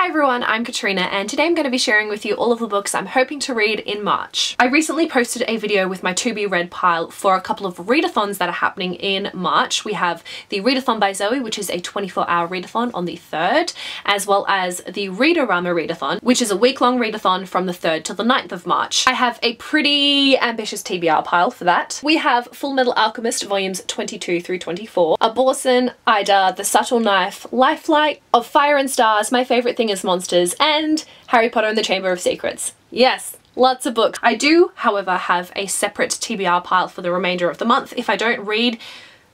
Hi everyone, I'm Katrina and today I'm going to be sharing with you all of the books I'm hoping to read in March. I recently posted a video with my to be read pile for a couple of readathons that are happening in March. We have the Readathon by Zoe, which is a 24-hour readathon on the 3rd, as well as the Readerama readathon, which is a week-long readathon from the 3rd till the 9th of March. I have a pretty ambitious TBR pile for that. We have Full Metal Alchemist volumes 22 through 24, Aborson, Ida, The Subtle Knife, Lifelight, Of Fire and Stars, My Favourite Thing is Monsters, and Harry Potter and the Chamber of Secrets. Yes, lots of books. I do, however, have a separate TBR pile for the remainder of the month. If I don't read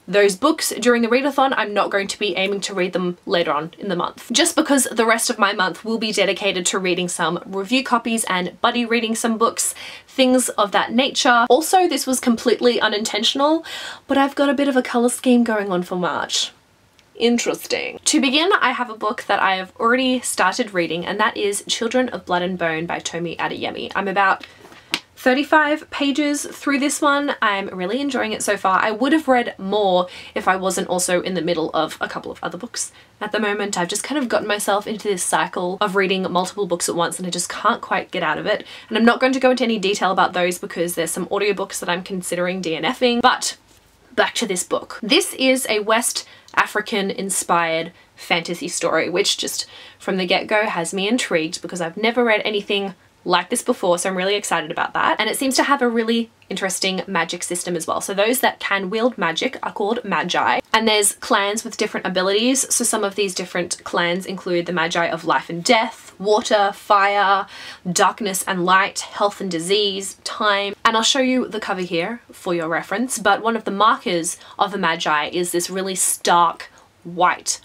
those books during the readathon, I'm not going to be aiming to read them later on in the month. Just because the rest of my month will be dedicated to reading some review copies and buddy reading some books, things of that nature. Also, this was completely unintentional, but I've got a bit of a colour scheme going on for March. Interesting. To begin, I have a book that I have already started reading, and that is Children of Blood and Bone by Tomi Adayemi. I'm about 35 pages through this one. I'm really enjoying it so far. I would have read more if I wasn't also in the middle of a couple of other books. At the moment, I've just kind of gotten myself into this cycle of reading multiple books at once and I just can't quite get out of it. And I'm not going to go into any detail about those because there's some audiobooks that I'm considering DNFing, but back to this book. This is a West African inspired fantasy story, which just from the get-go has me intrigued because I've never read anything like this before, so I'm really excited about that. And it seems to have a really interesting magic system as well. So those that can wield magic are called magi, and there's clans with different abilities. So some of these different clans include the magi of life and death, water, fire, darkness and light, health and disease, time. And I'll show you the cover here for your reference, but one of the markers of the magi is this really stark white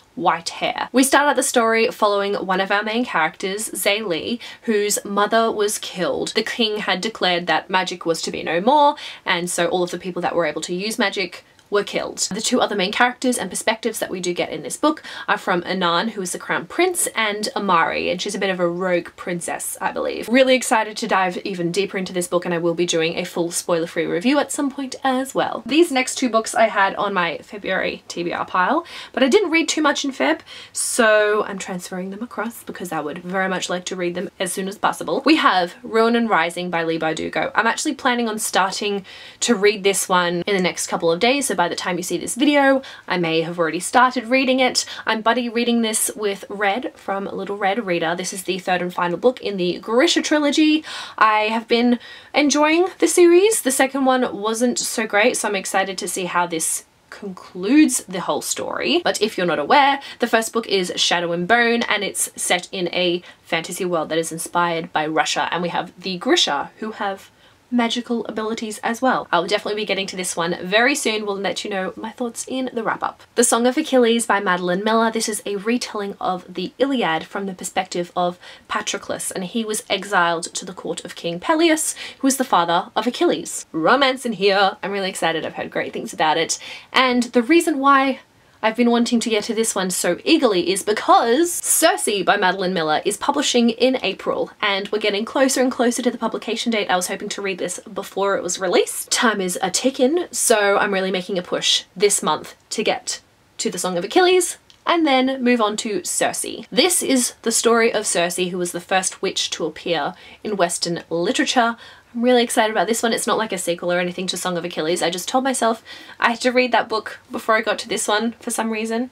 hair. We start out the story following one of our main characters, Leigh, whose mother was killed. The king had declared that magic was to be no more, and so all of the people that were able to use magic were killed. The two other main characters and perspectives that we do get in this book are from Anan, who is the crown prince, and Amari, and she's a bit of a rogue princess, I believe. Really excited to dive even deeper into this book, and I will be doing a full spoiler-free review at some point as well. These next two books I had on my February TBR pile, but I didn't read too much in Feb, so I'm transferring them across because I would very much like to read them as soon as possible. We have Ruin and Rising by Leigh Bardugo. I'm actually planning on starting to read this one in the next couple of days, so by the time you see this video, I may have already started reading it. I'm buddy reading this with Red from Little Red Reader. This is the third and final book in the Grisha trilogy. I have been enjoying the series. The second one wasn't so great, so I'm excited to see how this concludes the whole story. But if you're not aware, the first book is Shadow and Bone, and it's set in a fantasy world that is inspired by Russia, and we have the Grisha, who have magical abilities as well. I'll definitely be getting to this one very soon. We'll let you know my thoughts in the wrap-up. The Song of Achilles by Madeline Miller. This is a retelling of the Iliad from the perspective of Patroclus, and he was exiled to the court of King Peleus, who was the father of Achilles. Romance in here. I'm really excited. I've heard great things about it. And the reason why I've been wanting to get to this one so eagerly is because CIRCE by Madeline Miller is publishing in April, and we're getting closer and closer to the publication date. I was hoping to read this before it was released. Time is a ticking, so I'm really making a push this month to get to the Song of Achilles and then move on to CIRCE. This is the story of CIRCE, who was the first witch to appear in Western literature. I'm really excited about this one. It's not like a sequel or anything to Song of Achilles. I just told myself I had to read that book before I got to this one for some reason.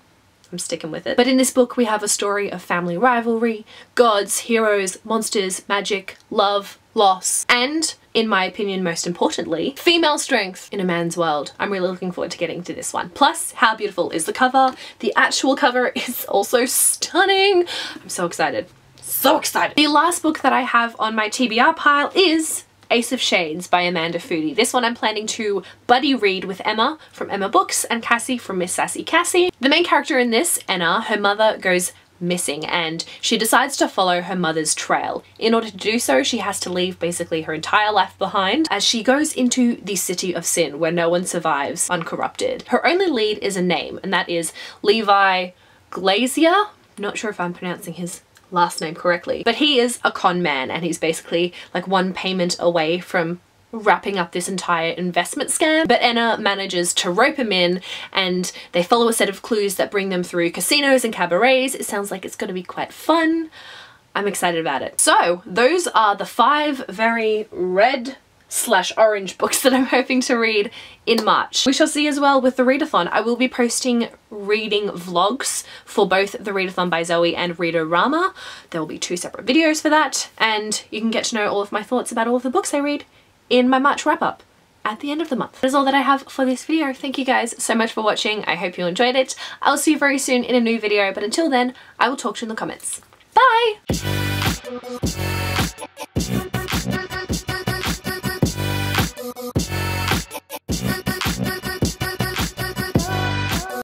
I'm sticking with it. But in this book we have a story of family rivalry, gods, heroes, monsters, magic, love, loss, and, in my opinion most importantly, female strength in a man's world. I'm really looking forward to getting to this one. Plus, how beautiful is the cover? The actual cover is also stunning. I'm so excited. So excited. The last book that I have on my TBR pile is Ace of Shades by Amanda Foody. This one I'm planning to buddy read with Emma from Emma Books and Cassie from Miss Sassy Cassie. The main character in this, Anna, her mother goes missing and she decides to follow her mother's trail. In order to do so, she has to leave basically her entire life behind as she goes into the city of sin where no one survives uncorrupted. Her only lead is a name, and that is Levi Glazier. Not sure if I'm pronouncing his last name correctly, but he is a con man and he's basically like one payment away from wrapping up this entire investment scam. But Anna manages to rope him in and they follow a set of clues that bring them through casinos and cabarets. It sounds like it's going to be quite fun. I'm excited about it. So those are the 5 very red/orange books that I'm hoping to read in March. We shall see as well with the readathon. I will be posting reading vlogs for both the readathon by Zoe and Readorama. There will be 2 separate videos for that, and you can get to know all of my thoughts about all of the books I read in my March wrap-up at the end of the month. That is all that I have for this video. Thank you guys so much for watching. I hope you enjoyed it. I'll see you very soon in a new video, but until then, I will talk to you in the comments. Bye!